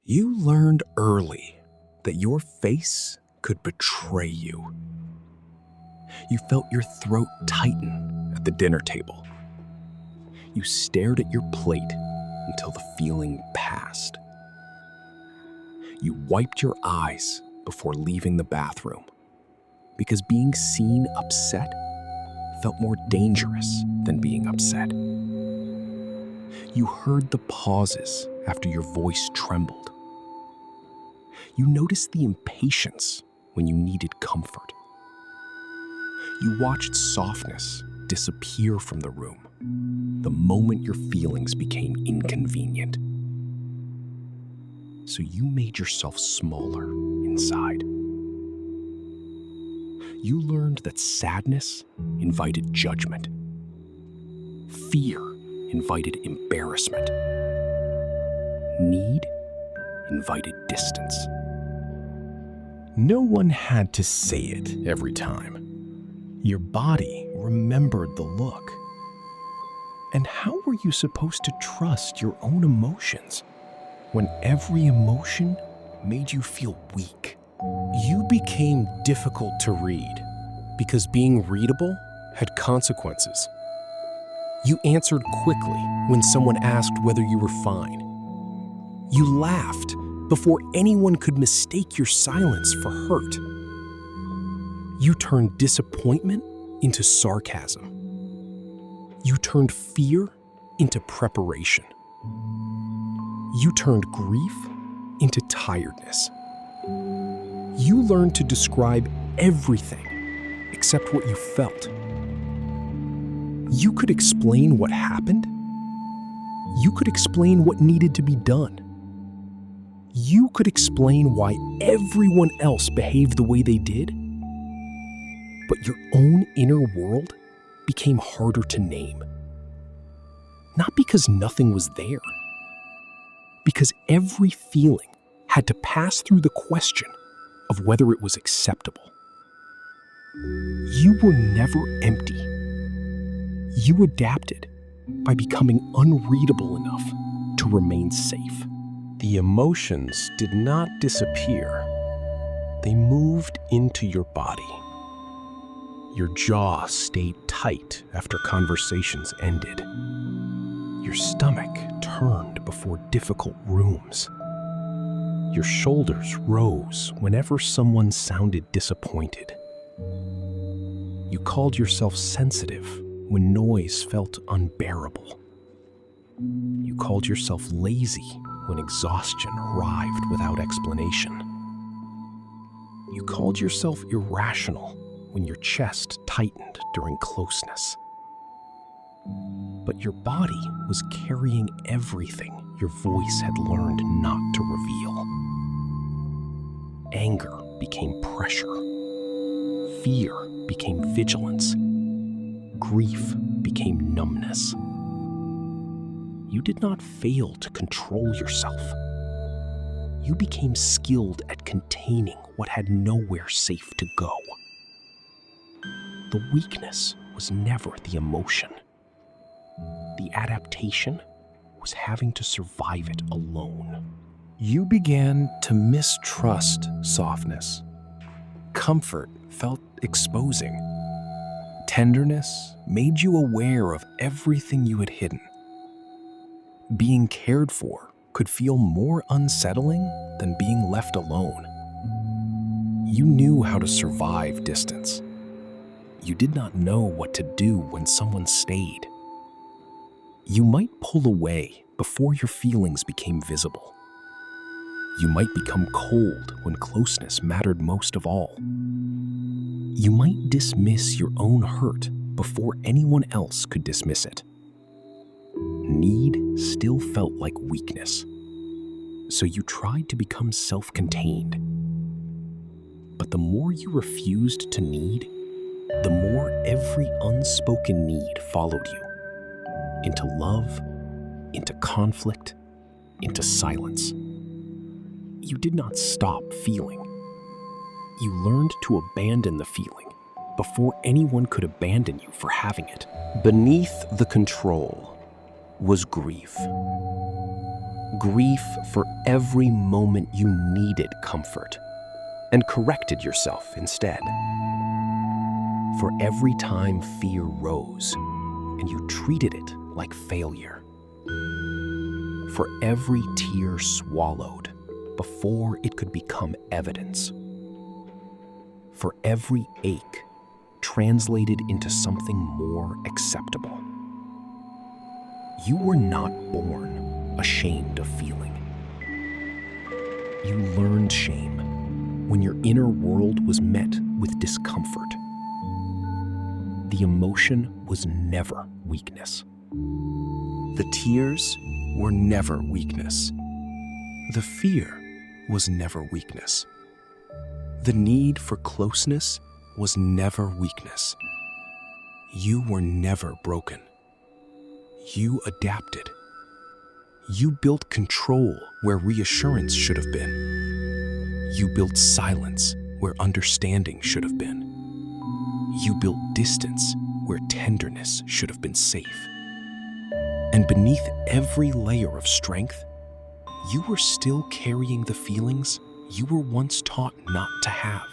You learned early that your face could betray you. You felt your throat tighten at the dinner table. You stared at your plate until the feeling passed. You wiped your eyes before leaving the bathroom because being seen upset felt more dangerous than being upset. You heard the pauses after your voice trembled. You noticed the impatience when you needed comfort. You watched softness disappear from the room the moment your feelings became inconvenient. So you made yourself smaller inside. You learned that sadness invited judgment. Fear invited embarrassment. Need invited distance. No one had to say it every time. Your body remembered the look. And how were you supposed to trust your own emotions when every emotion made you feel weak? You became difficult to read because being readable had consequences. You answered quickly when someone asked whether you were fine. You laughed before anyone could mistake your silence for hurt. You turned disappointment into sarcasm. You turned fear into preparation. You turned grief into tiredness. You learned to describe everything except what you felt. You could explain what happened. You could explain what needed to be done. You could explain why everyone else behaved the way they did. But your own inner world became harder to name. Not because nothing was there, because every feeling had to pass through the question of whether it was acceptable. You were never empty. You adapted by becoming unreadable enough to remain safe. The emotions did not disappear. They moved into your body. Your jaw stayed tight after conversations ended. Your stomach turned before difficult rooms. Your shoulders rose whenever someone sounded disappointed. You called yourself sensitive when noise felt unbearable. You called yourself lazy when exhaustion arrived without explanation. You called yourself irrational when your chest tightened during closeness. But your body was carrying everything your voice had learned not to reveal. Anger became pressure. Fear became vigilance. Grief became numbness. You did not fail to control yourself. You became skilled at containing what had nowhere safe to go. The weakness was never the emotion. The adaptation was having to survive it alone. You began to mistrust softness. Comfort felt exposing. Tenderness made you aware of everything you had hidden. Being cared for could feel more unsettling than being left alone. You knew how to survive distance. You did not know what to do when someone stayed. You might pull away before your feelings became visible. You might become cold when closeness mattered most of all. You might dismiss your own hurt before anyone else could dismiss it. Need still felt like weakness, so you tried to become self-contained. But the more you refused to need, the more every unspoken need followed you. Into love, into conflict, into silence. You did not stop feeling. You learned to abandon the feeling before anyone could abandon you for having it. Beneath the control was grief. Grief for every moment you needed comfort and corrected yourself instead. For every time fear rose and you treated it like failure. For every tear swallowed before it could become evidence. For every ache translated into something more acceptable. You were not born ashamed of feeling. You learned shame when your inner world was met with discomfort. The emotion was never weakness. The tears were never weakness. The fear was never weakness. The need for closeness was never weakness. You were never broken. You adapted. You built control where reassurance should have been. You built silence where understanding should have been. You built distance where tenderness should have been safe. And beneath every layer of strength, you were still carrying the feelings you were once taught not to have.